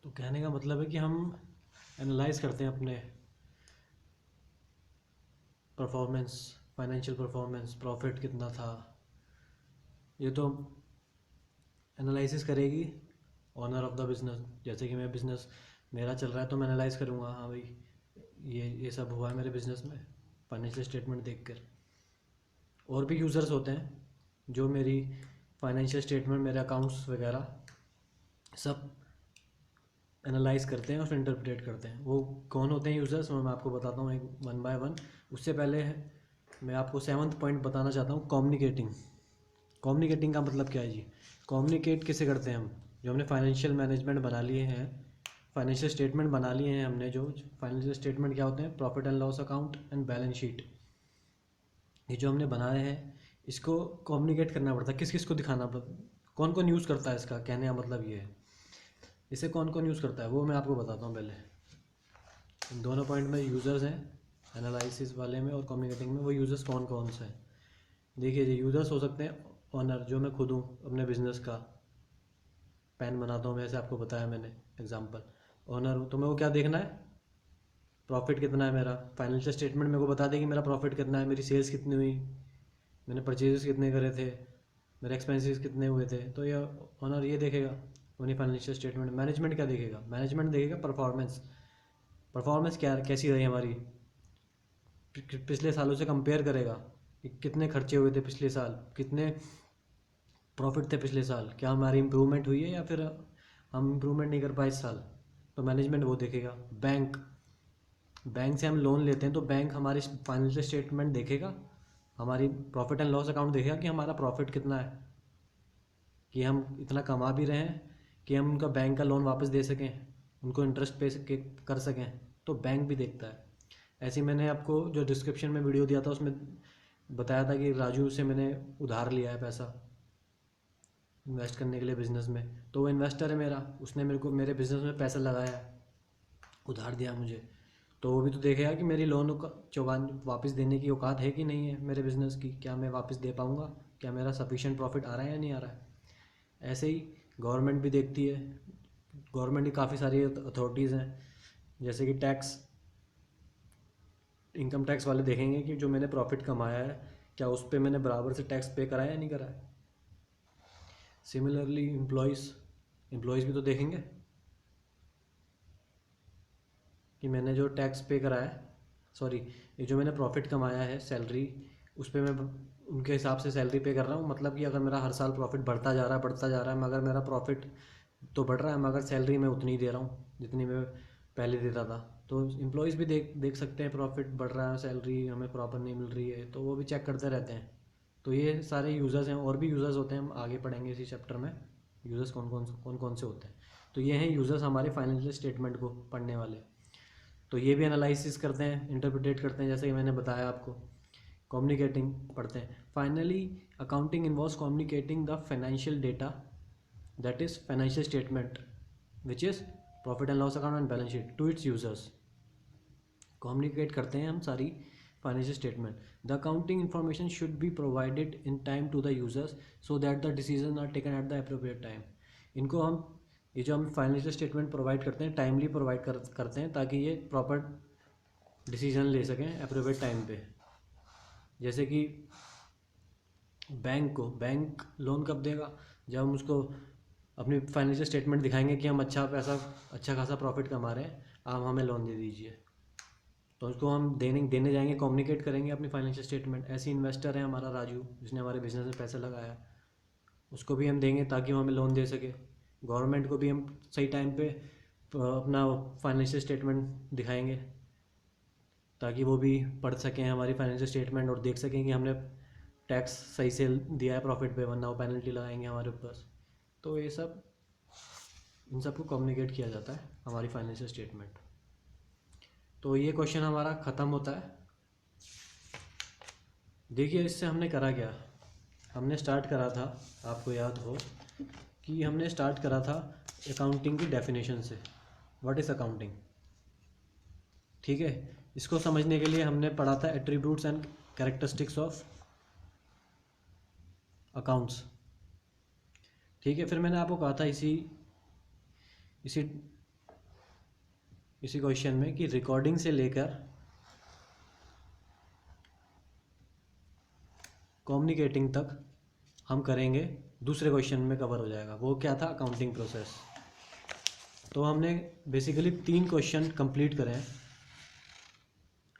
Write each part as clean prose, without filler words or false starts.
तो कहने का मतलब है कि हम एनालाइज करते हैं अपने परफॉर्मेंस, फाइनेंशियल परफॉर्मेंस, प्रॉफिट कितना था, ये तो एनालिसिस करेगी ओनर ऑफ द बिज़नेस। जैसे कि मैं बिज़नेस मेरा चल रहा है तो मैं एनालाइज करूँगा, हाँ भाई ये सब हुआ है मेरे बिज़नेस में फाइनेंशियल स्टेटमेंट देखकर। और भी यूज़र्स होते हैं जो मेरी फाइनेंशियल स्टेटमेंट, मेरे अकाउंट्स वगैरह सब एनालाइज करते हैं और फिर इंटरप्रेट करते हैं। वो कौन होते हैं यूज़र्स, मैं आपको बताता हूँ एक वन बाय वन। उससे पहले मैं आपको 7वां पॉइंट बताना चाहता हूँ, कम्युनिकेटिंग। कम्युनिकेटिंग का मतलब क्या है जी? कम्युनिकेट किसे करते हैं हम? जो हमने फाइनेंशियल मैनेजमेंट बना लिए हैं, फाइनेंशियल स्टेटमेंट बना लिए हैं हमने, जो फाइनेंशियल स्टेटमेंट क्या होते हैं, profit and loss account and balance sheet, ये जो हमने बनाए हैं इसको कम्युनिकेट करना पड़ता है। किस किस को दिखाना पड़ता, कौन कौन यूज़ करता है इसका, कहने का मतलब ये है। इसे कौन कौन यूज़ करता है वो मैं आपको बताता हूँ पहले। इन दोनों पॉइंट में यूज़र्स हैं, एनालिसिस वाले में और कम्युनिकेटिंग में। वो यूज़र्स कौन कौन से हैं देखिए जी। यूज़र्स हो सकते हैं ओनर, जो मैं खुद हूँ अपने बिज़नेस का, पेन बनाता हूँ वैसे आपको बताया मैंने एग्जांपल। ओनर हूँ तो मेरे को क्या देखना है, प्रॉफिट कितना है मेरा। फाइनेंशियल स्टेटमेंट मेरे को बता देगी मेरा प्रॉफिट कितना है, मेरी सेल्स कितनी हुई, मैंने परचेजेस कितने करे थे, मेरे एक्सपेंसेस कितने हुए थे। तो ये ओनर ये देखेगा अपनी फाइनेंशियल स्टेटमेंट। मैनेजमेंट क्या देखेगा? मैनेजमेंट देखेगा परफॉर्मेंस। परफॉर्मेंस क्या कैसी रही हमारी, पिछले सालों से कंपेयर करेगा कि कितने खर्चे हुए थे पिछले साल, कितने प्रॉफिट थे पिछले साल, क्या हमारी इंप्रूवमेंट हुई है या फिर हम इंप्रूवमेंट नहीं कर पाए इस साल। तो मैनेजमेंट वो देखेगा। बैंक, बैंक से हम लोन लेते हैं तो बैंक हमारी फाइनेंशियल स्टेटमेंट देखेगा, हमारी प्रॉफिट एंड लॉस अकाउंट देखेगा कि हमारा प्रॉफिट कितना है, कि हम इतना कमा भी रहे हैं कि हम उनका बैंक का लोन वापस दे सकें, उनको इंटरेस्ट पे कर सकें। तो बैंक भी देखता है। ऐसे ही मैंने आपको जो डिस्क्रिप्शन में वीडियो दिया था उसमें बताया था कि राजू से मैंने उधार लिया है पैसा इन्वेस्ट करने के लिए बिज़नेस में। तो वो इन्वेस्टर है मेरा, उसने मेरे को मेरे बिज़नेस में पैसा लगाया है, उधार दिया मुझे। तो वो भी तो देखेगा कि मेरी लोन का चौबान वापस देने की औकात है कि नहीं है मेरे बिज़नेस की, क्या मैं वापस दे पाऊँगा, क्या मेरा सफिशिएंट प्रॉफिट आ रहा है या नहीं आ रहा है। ऐसे ही गवर्नमेंट भी देखती है। गवर्नमेंट की काफ़ी सारी अथॉरिटीज़ हैं, जैसे कि टैक्स, इनकम टैक्स वाले देखेंगे कि जो मैंने प्रॉफिट कमाया है क्या उस पर मैंने बराबर से टैक्स पे कराया या नहीं कराया। सिमिलरली एम्प्लॉयज़ भी तो देखेंगे कि मैंने जो टैक्स पे करा है, सॉरी, ये जो मैंने प्रॉफिट कमाया है सैलरी, उस पर मैं उनके हिसाब से सैलरी पे कर रहा हूँ। मतलब कि अगर मेरा हर साल प्रॉफिट बढ़ता जा रहा है, मगर मेरा प्रॉफिट तो बढ़ रहा है मगर सैलरी मैं उतनी ही दे रहा हूँ जितनी मैं पहले देता था। तो एम्प्लॉयज़ भी देख देख सकते हैं प्रॉफिट बढ़ रहा है, सैलरी हमें प्रॉपर नहीं मिल रही है, तो वो भी चेक करते रहते हैं। तो ये सारे यूज़र्स हैं। और भी यूज़र्स होते हैं, हम आगे पढ़ेंगे इसी चैप्टर में यूज़र्स कौन कौन से होते हैं। तो ये हैं यूज़र्स हमारे फाइनेंशियल स्टेटमेंट को पढ़ने वाले। तो ये भी एनालिसिस करते हैं, इंटरप्रिटेट करते हैं, जैसे कि मैंने बताया आपको। कम्युनिकेटिंग पढ़ते हैं। Finally accounting involves communicating the financial data, that is financial statement which is profit and loss account and balance sheet to its users. Communicate करते हैं हम सारी financial statement. The accounting information should be provided in time to the users so that the decision are taken at the appropriate time. इनको हम, ये जो हम financial statement provide करते हैं टाइमली प्रोवाइड करते हैं ताकि ये प्रॉपर डिसीजन ले सकें अप्रोप्रिएट टाइम पे। जैसे कि बैंक लोन कब देगा, जब हम उसको अपनी फाइनेंशियल स्टेटमेंट दिखाएंगे कि हम अच्छा खासा प्रॉफिट कमा रहे हैं, आप हमें लोन दे दीजिए। तो उसको हम देने जाएंगे, कम्युनिकेट करेंगे अपनी फाइनेंशियल स्टेटमेंट। ऐसी इन्वेस्टर है हमारा राजू, जिसने हमारे बिजनेस में पैसा लगाया, उसको भी हम देंगे ताकि वो हमें लोन दे सके। गवर्नमेंट को भी हम सही टाइम पे अपना फाइनेंशियल स्टेटमेंट दिखाएंगे ताकि वो भी पढ़ सकें हमारी फाइनेंशियल स्टेटमेंट और देख सकें कि हमने टैक्स सही से दिया है प्रॉफिट पे, वरना वो पेनल्टी लगाएंगे हमारे ऊपर। तो ये सब, इन सबको कम्युनिकेट किया जाता है हमारी फाइनेंशियल स्टेटमेंट। तो ये क्वेश्चन हमारा ख़त्म होता है। देखिए इससे हमने करा क्या, हमने स्टार्ट करा था, आपको याद हो कि हमने स्टार्ट करा था अकाउंटिंग की डेफिनेशन से। व्हाट इज़ अकाउंटिंग, ठीक है। इसको समझने के लिए हमने पढ़ा था attributes and characteristics of accounts, ठीक है। फिर मैंने आपको कहा था इसी इसी इसी क्वेश्चन में कि रिकॉर्डिंग से लेकर कम्युनिकेटिंग तक हम करेंगे, दूसरे क्वेश्चन में कवर हो जाएगा। वो क्या था? Accounting process. तो हमने बेसिकली 3 क्वेश्चन कंप्लीट करे हैं।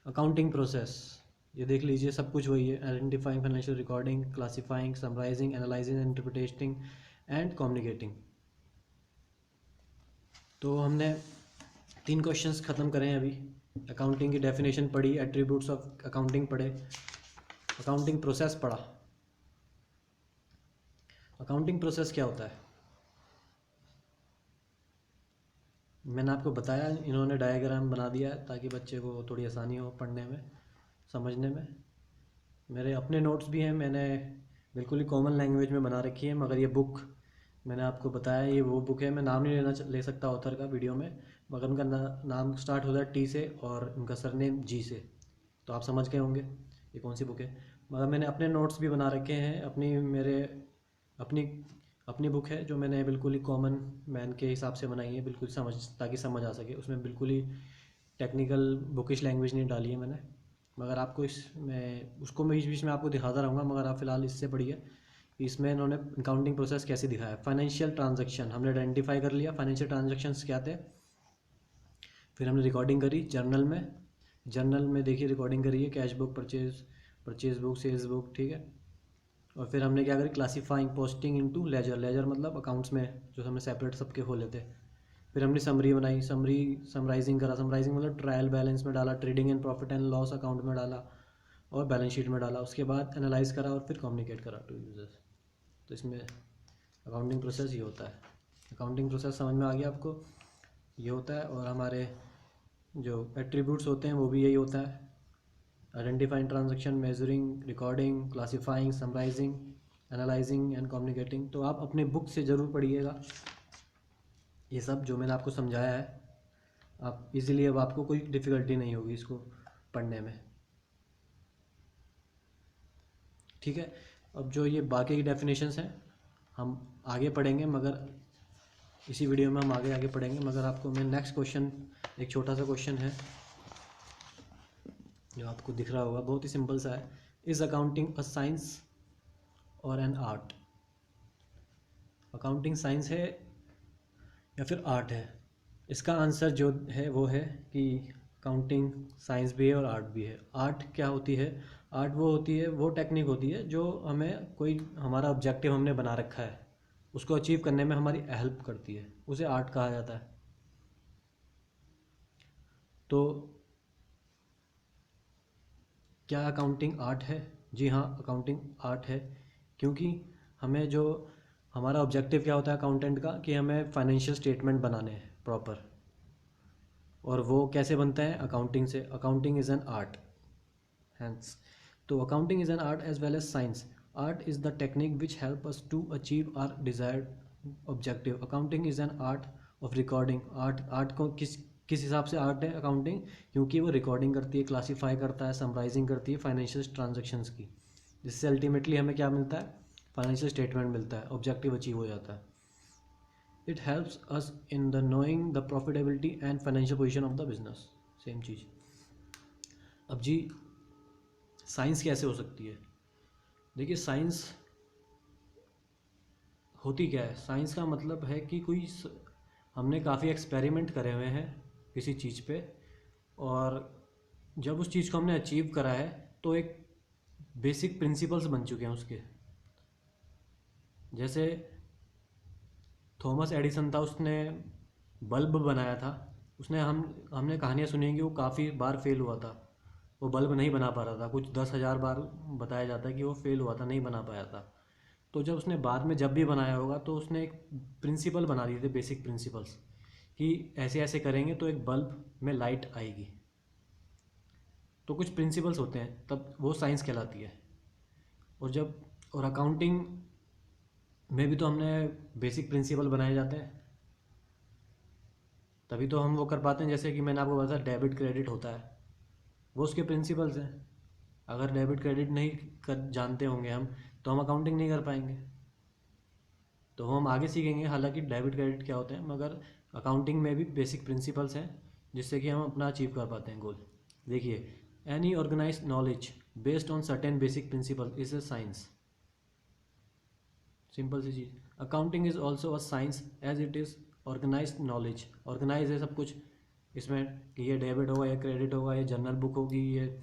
अकाउंटिंग प्रोसेस, ये देख लीजिए, सब कुछ वही है। Identifying financial recording, classifying, summarising, analysing, interpreting and communicating. तो हमने 3 क्वेश्चंस ख़त्म करें अभी। अकाउंटिंग की डेफिनेशन पढ़ी, एट्रीब्यूट्स ऑफ अकाउंटिंग पढ़े, अकाउंटिंग प्रोसेस पढ़ा। अकाउंटिंग प्रोसेस क्या होता है? मैंने आपको बताया, इन्होंने डायग्राम बना दिया है ताकि बच्चे को थोड़ी आसानी हो पढ़ने में, समझने में। मेरे अपने नोट्स भी हैं, मैंने बिल्कुल ही कॉमन लैंग्वेज में बना रखी है, मगर ये बुक मैंने आपको बताया ये वो बुक है। मैं नाम नहीं ले सकता ऑथर का वीडियो में, मगर उनका नाम स्टार्ट होता है टी से और उनका सरनेम जी से, तो आप समझ गए होंगे ये कौन सी बुक है। मगर मैंने अपने नोट्स भी बना रखे हैं, अपनी अपनी बुक है जो मैंने बिल्कुल ही कॉमन मैन के हिसाब से बनाई है, बिल्कुल ताकि समझ आ सके। उसमें बिल्कुल ही टेक्निकल बुकिश लैंग्वेज नहीं डाली है मैंने, मगर आपको इसमें उसको मैं बीच बीच में आपको दिखाता रहूँगा, मगर आप फिलहाल इससे पढ़िए। इसमें इन्होंने अकाउंटिंग प्रोसेस कैसे दिखाया। फाइनेंशियल ट्रांजैक्शन हमने आइडेंटिफाई कर लिया, फाइनेंशियल ट्रांजैक्शंस क्या थे। फिर हमने रिकॉर्डिंग करी जर्नल में देखिए रिकॉर्डिंग करी है, cash book, purchase book, sales book, ठीक है। और फिर हमने क्या करी, क्लासीफाइंग, पोस्टिंग इनटू लेजर मतलब अकाउंट्स में जो हमने सेपरेट सबके खोले थे। फिर हमने समरी बनाई, समराइजिंग करा, समराइजिंग मतलब ट्रायल बैलेंस में डाला, trading and profit and loss account में डाला और बैलेंस शीट में डाला। उसके बाद एनालाइज करा और फिर कम्युनिकेट करा टू यूजर्स। तो इसमें अकाउंटिंग प्रोसेस ये होता है। अकाउंटिंग प्रोसेस समझ में आ गया आपको? ये होता है। और हमारे जो एट्रीब्यूट्स होते हैं वो भी यही होता है, identifying transaction, measuring, recording, classifying, summarising, analysing and communicating. तो आप अपने बुक से ज़रूर पढ़िएगा ये सब जो मैंने आपको समझाया है। आप इजीली, अब आपको कोई डिफ़िकल्टी नहीं होगी इसको पढ़ने में, ठीक है। अब जो ये बाकी की डेफिनेशंस हैं हम आगे पढ़ेंगे, मगर इसी वीडियो में हम आगे पढ़ेंगे। मगर आपको मैं नेक्स्ट क्वेश्चन, एक छोटा सा क्वेश्चन है जो आपको दिख रहा होगा, बहुत ही सिंपल सा है। इज़ अकाउंटिंग अ साइंस और एन आर्ट? अकाउंटिंग साइंस है या फिर आर्ट है? इसका आंसर जो है वो है कि अकाउंटिंग साइंस भी है और आर्ट भी है। आर्ट क्या होती है? आर्ट वो होती है, वो टेक्निक होती है जो हमें कोई हमारा ऑब्जेक्टिव हमने बना रखा है उसको अचीव करने में हमारी हेल्प करती है, उसे आर्ट कहा जाता है। तो क्या अकाउंटिंग आर्ट है? जी हाँ, अकाउंटिंग आर्ट है, क्योंकि हमें जो हमारा ऑब्जेक्टिव क्या होता है अकाउंटेंट का, कि हमें फाइनेंशियल स्टेटमेंट बनाने हैं प्रॉपर। और वो कैसे बनता है? अकाउंटिंग से। Accounting is an art hence. तो accounting is an art as well as science. Art is the technique which help us to achieve our desired objective. Accounting is an art of recording. Art को किस हिसाब से art है accounting? क्योंकि वो recording करती है, क्लासीफाई करता है, समराइजिंग करती है फाइनेंशियल ट्रांजेक्शन्स की, जिससे अल्टीमेटली हमें क्या मिलता है? फाइनेंशियल स्टेटमेंट मिलता है, ऑब्जेक्टिव अचीव हो जाता है। It helps us in the knowing the profitability and financial position of the business. Same चीज़। अब जी साइंस कैसे हो सकती है? देखिए साइंस होती क्या है? साइंस का मतलब है कि हमने काफ़ी एक्सपेरिमेंट करे हुए हैं किसी चीज़ पे, और जब उस चीज़ को हमने अचीव करा है तो एक बेसिक प्रिंसिपल्स बन चुके हैं उसके। जैसे थॉमस एडिसन था, उसने बल्ब बनाया था। हमने कहानियाँ सुनी हैं कि वो काफ़ी बार फेल हुआ था, वो बल्ब नहीं बना पा रहा था, कुछ 10,000 बार बताया जाता है कि वो फेल हुआ था, नहीं बना पाया था। तो जब उसने बाद में जब भी बनाया होगा तो उसने एक प्रिंसिपल बना दिए थे, बेसिक प्रिंसिपल्स, कि ऐसे ऐसे करेंगे तो एक बल्ब में लाइट आएगी। तो कुछ प्रिंसिपल्स होते हैं, तब वो साइंस कहलाती है। और अकाउंटिंग में भी तो हमने बेसिक प्रिंसिपल बनाए जाते हैं, तभी तो हम वो कर पाते हैं। जैसे कि मैंने आपको बताया डेबिट क्रेडिट होता है, वो उसके प्रिंसिपल्स हैं। अगर डेबिट क्रेडिट नहीं कर जानते होंगे हम, तो हम अकाउंटिंग नहीं कर पाएंगे। तो हम आगे सीखेंगे हालांकि डेबिट क्रेडिट क्या होते हैं, मगर अकाउंटिंग में भी बेसिक प्रिंसिपल्स हैं जिससे कि हम अपना अचीव कर पाते हैं गोल। देखिए, any organise knowledge based on certain basic principle is a science. Simple सी चीज़। Accounting is also a science as it is organise knowledge. Organise है सब कुछ इसमें, कि ये डेबिट होगा, ये क्रेडिट होगा, ये जर्नल बुक होगी, ये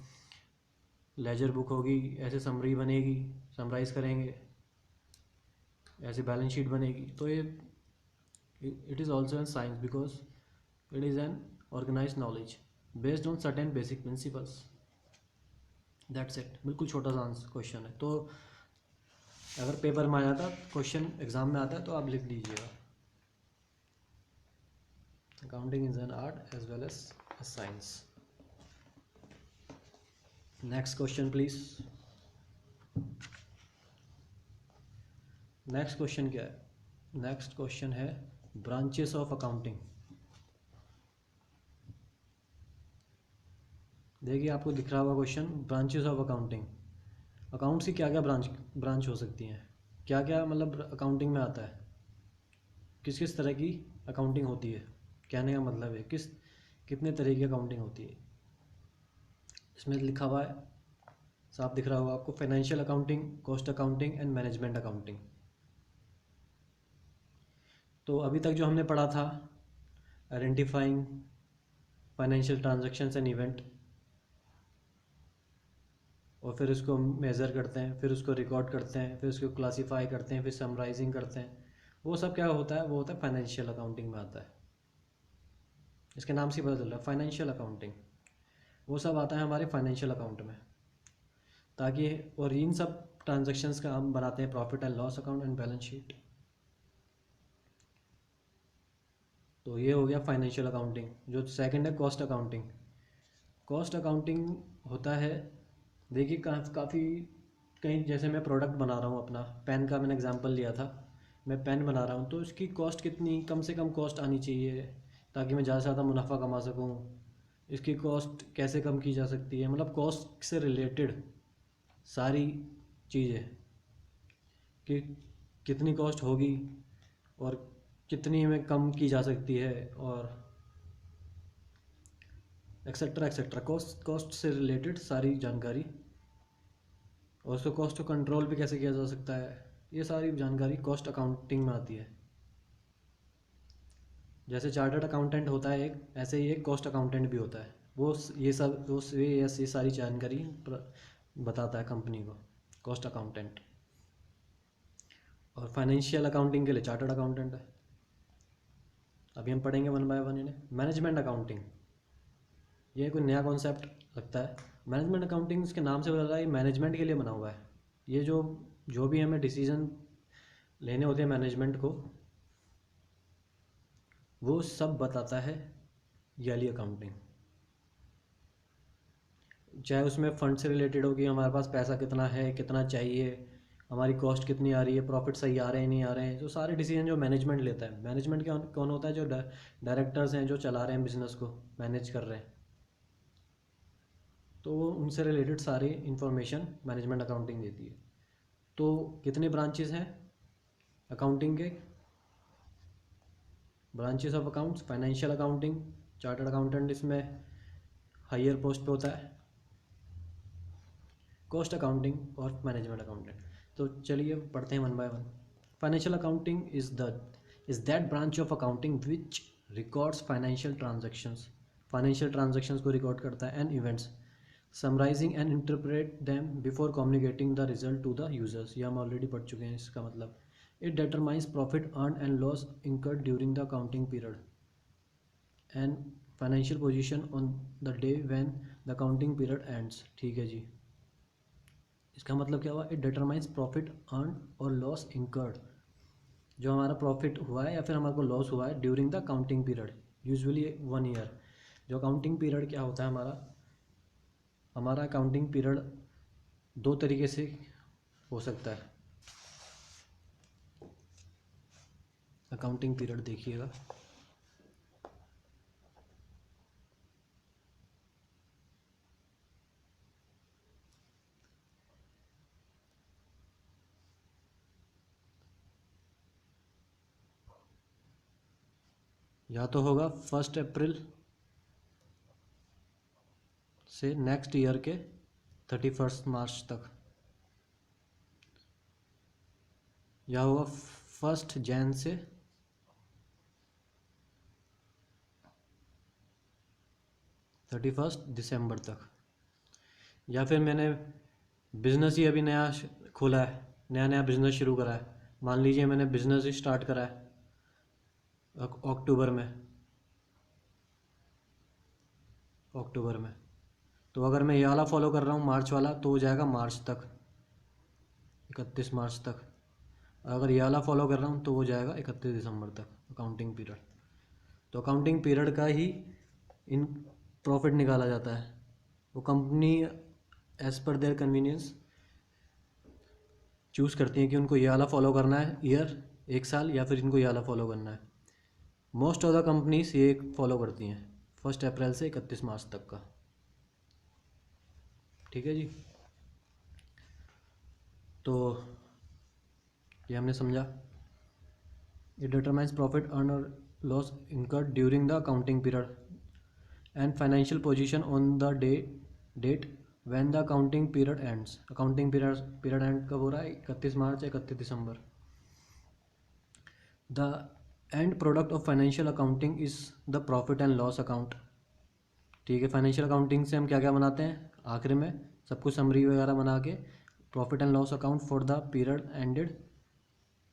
लेजर बुक होगी, ऐसे समरी बनेगी, समराइज करेंगे, ऐसे बैलेंस शीट बनेगी। तो ये it is also an science because it is an organise knowledge based on certain basic principles. That's it. बिल्कुल छोटा सा क्वेश्चन है, तो अगर पेपर में आ जाता, क्वेश्चन एग्जाम में आता है, तो आप लिख लीजिएगा। Accounting is an art as well as a science. Next question please. Next question क्या है? नेक्स्ट क्वेश्चन है ब्रांचेस ऑफ अकाउंटिंग। देखिए, आपको दिख रहा होगा question, branches of accounting. Accounts की क्या क्या ब्रांच हो सकती हैं, क्या क्या मतलब अकाउंटिंग में आता है, किस किस तरह की अकाउंटिंग होती है। कहने का मतलब है कितने तरह की अकाउंटिंग होती है। इसमें लिखा हुआ है, साफ दिख रहा होगा आपको, financial accounting, cost accounting and management accounting. तो अभी तक जो हमने पढ़ा था, identifying financial transactions and event, और फिर उसको मेज़र करते हैं, फिर उसको रिकॉर्ड करते हैं, फिर उसको क्लासीफाई करते हैं, फिर समराइजिंग करते हैं, वो सब क्या होता है? वो होता है फाइनेंशियल अकाउंटिंग में आता है। इसके नाम से पता चल रहा है फाइनेंशियल अकाउंटिंग। वो सब आता है हमारे फाइनेंशियल अकाउंट में, ताकि, और इन सब ट्रांजैक्शंस का हम बनाते हैं profit and loss account and balance sheet. तो ये हो गया फाइनेंशियल अकाउंटिंग। जो सेकंड है कॉस्ट अकाउंटिंग। कॉस्ट अकाउंटिंग होता है, देखिए काफ़ी कहीं, जैसे मैं प्रोडक्ट बना रहा हूँ अपना, पेन का मैंने एग्जांपल लिया था, मैं पेन बना रहा हूँ, तो इसकी कॉस्ट कितनी, कम से कम कॉस्ट आनी चाहिए ताकि मैं ज़्यादा से ज़्यादा मुनाफा कमा सकूँ। इसकी कॉस्ट कैसे कम की जा सकती है, मतलब कॉस्ट से रिलेटेड सारी चीज़ें, कि कितनी कॉस्ट होगी और कितनी में कम की जा सकती है, और एक्सेट्रा एक्सेट्रा, कॉस्ट से रिलेटेड सारी जानकारी, और उसको कॉस्ट को कंट्रोल भी कैसे किया जा सकता है, ये सारी जानकारी कॉस्ट अकाउंटिंग में आती है। जैसे चार्टर्ड अकाउंटेंट होता है एक, ऐसे ही एक कॉस्ट अकाउंटेंट भी होता है। ये सारी जानकारी बताता है कंपनी को, कॉस्ट अकाउंटेंट। और फाइनेंशियल अकाउंटिंग के लिए चार्टर्ड अकाउंटेंट है। अभी हम पढ़ेंगे वन बाय वन इन्हें। मैनेजमेंट अकाउंटिंग, ये कोई नया कॉन्सेप्ट लगता है। मैनेजमेंट अकाउंटिंग, इसके नाम से पता चला ये मैनेजमेंट के लिए बना हुआ है। ये जो भी हमें डिसीजन लेने होते हैं मैनेजमेंट को, वो सब बताता है ये वाली अकाउंटिंग। चाहे उसमें फंड से रिलेटेड हो कि हमारे पास पैसा कितना है, कितना चाहिए, हमारी कॉस्ट कितनी आ रही है, प्रॉफिट सही आ रहे हैं नहीं आ रहे हैं, जो सारे डिसीजन जो मैनेजमेंट लेता है। मैनेजमेंट कौन होता है? जो डायरेक्टर्स हैं, जो चला रहे हैं बिजनेस को, मैनेज कर रहे हैं, तो वो उनसे रिलेटेड सारी इन्फॉर्मेशन मैनेजमेंट अकाउंटिंग देती है। तो कितने ब्रांचेस हैं अकाउंटिंग के? Branches of accounts, financial accounting, chartered accountant इसमें हायर पोस्ट पे होता है, कॉस्ट अकाउंटिंग और मैनेजमेंट अकाउंटेंट। तो चलिए पढ़ते हैं one by one. Financial accounting is that branch of accounting which records financial transactions, financial transactions को रिकॉर्ड करता है, and events, summarising and interpret them before communicating the result to the users. ये हम already पढ़ चुके हैं। इसका मतलब, it determines profit earn and loss incurred during the accounting period and financial position on the day when the accounting period ends. ठीक है जी। इसका मतलब क्या हुआ? इट डिटरमाइंस प्रॉफिट अर्न और लॉस इंकर्ड, जो हमारा प्रॉफिट हुआ है या फिर हमारे को लॉस हुआ है during the accounting period, usually 1 year. जो अकाउंटिंग पीरियड क्या होता है हमारा अकाउंटिंग पीरियड 2 तरीके से हो सकता है। अकाउंटिंग पीरियड देखिएगा, या तो होगा 1 अप्रैल से नेक्स्ट ईयर के 31 मार्च तक, या होगा 1 जैन से 31 दिसंबर तक। या फिर मैंने बिज़नेस ही अभी नया खोला है, नया नया बिज़नेस शुरू करा है, मान लीजिए मैंने बिज़नेस ही स्टार्ट करा है अक्टूबर में, तो अगर मैं ये वाला फॉलो कर रहा हूँ मार्च वाला, तो हो जाएगा मार्च तक, 31 मार्च तक। अगर ये वाला फॉलो कर रहा हूँ तो हो जाएगा 31 दिसंबर तक अकाउंटिंग पीरियड। तो अकाउंटिंग पीरियड का ही इन प्रॉफिट निकाला जाता है। वो company as per their convenience choose करती हैं कि उनको ये वाला फॉलो करना है ईयर, 1 साल, या फिर इनको ये वाला फॉलो करना है। मोस्ट ऑफ द कंपनीज ये फॉलो करती हैं 1 अप्रैल से 31 मार्च तक का। ठीक है जी, तो ये हमने समझा। इट डिटरमाइंस प्रॉफिट अर्न और loss incurred during the accounting period and financial position on the date when the accounting period ends. Accounting period end कब हो रहा है? 31 मार्च, 31 दिसंबर। The end product of financial accounting is the profit and loss account. ठीक है, financial accounting से हम क्या क्या बनाते हैं? आखिर में सब कुछ समरी वगैरह बना के profit and loss account for the period ended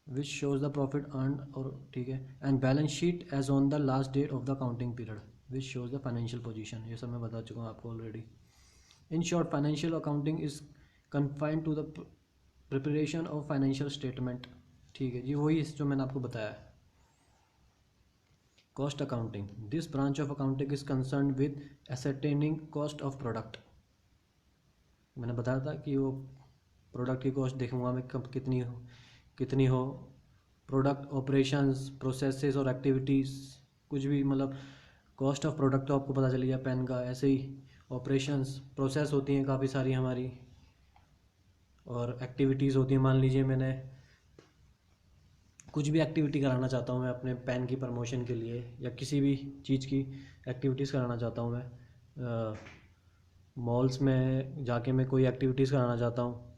which shows the profit earn, और ठीक है, and balance sheet as on the last date of the accounting period which shows the financial position. ये सब मैं बता चुका हूँ आपको already. In short, financial accounting is confined to the preparation of financial statement. ठीक है जी, वही जो मैंने आपको बताया है। Cost accounting, this branch of accounting is concern with ascertaining cost of product. मैंने बताया था कि वो प्रोडक्ट की कॉस्ट देखूंगा मैं कब कितनी हो। प्रोडक्ट ऑपरेशंस, प्रोसेसेस और एक्टिविटीज़, कुछ भी मतलब कॉस्ट ऑफ प्रोडक्ट तो आपको पता चल गया पेन का। ऐसे ही ऑपरेशंस, प्रोसेस होती हैं काफ़ी सारी हमारी, और एक्टिविटीज़ होती हैं। मान लीजिए मैंने कुछ भी एक्टिविटी कराना चाहता हूँ मैं अपने पेन की प्रमोशन के लिए, या किसी भी चीज़ की एक्टिविटीज़ कराना चाहता हूँ मैं, मॉल्स में जाके मैं कोई एक्टिविटीज़ कराना चाहता हूँ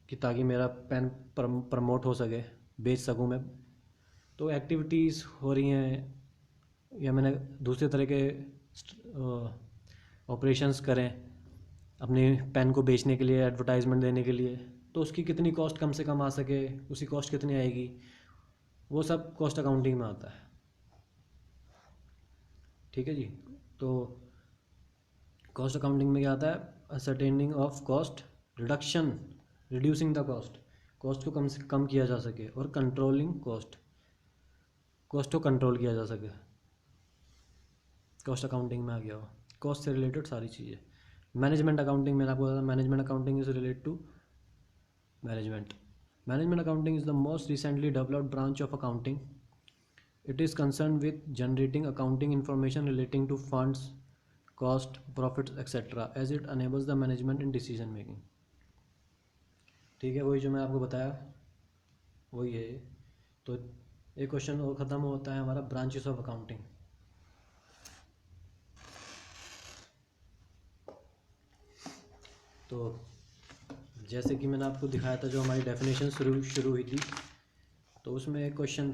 कि ताकि मेरा पेन प्रमोट हो सके, बेच सकूँ मैं। तो एक्टिविटीज़ हो रही हैं, या मैंने दूसरे तरह के ऑपरेशंस करें अपने पेन को बेचने के लिए, एडवर्टाइजमेंट देने के लिए, तो उसकी कितनी कॉस्ट कम से कम आ सके, उसकी कॉस्ट कितनी आएगी, वो सब कॉस्ट अकाउंटिंग में आता है। ठीक है जी, तो कॉस्ट अकाउंटिंग में क्या आता है? Ascertaining of cost, reducing the cost, cost को कम से कम किया जा सके, और कंट्रोलिंग कॉस्ट को कंट्रोल किया जा सके। कॉस्ट अकाउंटिंग में आ गया हो, कॉस्ट से रिलेटेड सारी चीज़ें। मैनेजमेंट अकाउंटिंग, मैंने आपको बताया management accounting is related to management accounting is the most recently developed branch of accounting. It is concerned with generating accounting information relating to funds, cost, profits, etc. as it enables the management in decision making. ठीक है, वही जो मैं आपको बताया वही है। तो एक क्वेश्चन और ख़त्म होता है हमारा ब्रांचेस ऑफ अकाउंटिंग। तो जैसे कि मैंने आपको दिखाया था, जो हमारी डेफिनेशन शुरू हुई थी, तो उसमें एक क्वेश्चन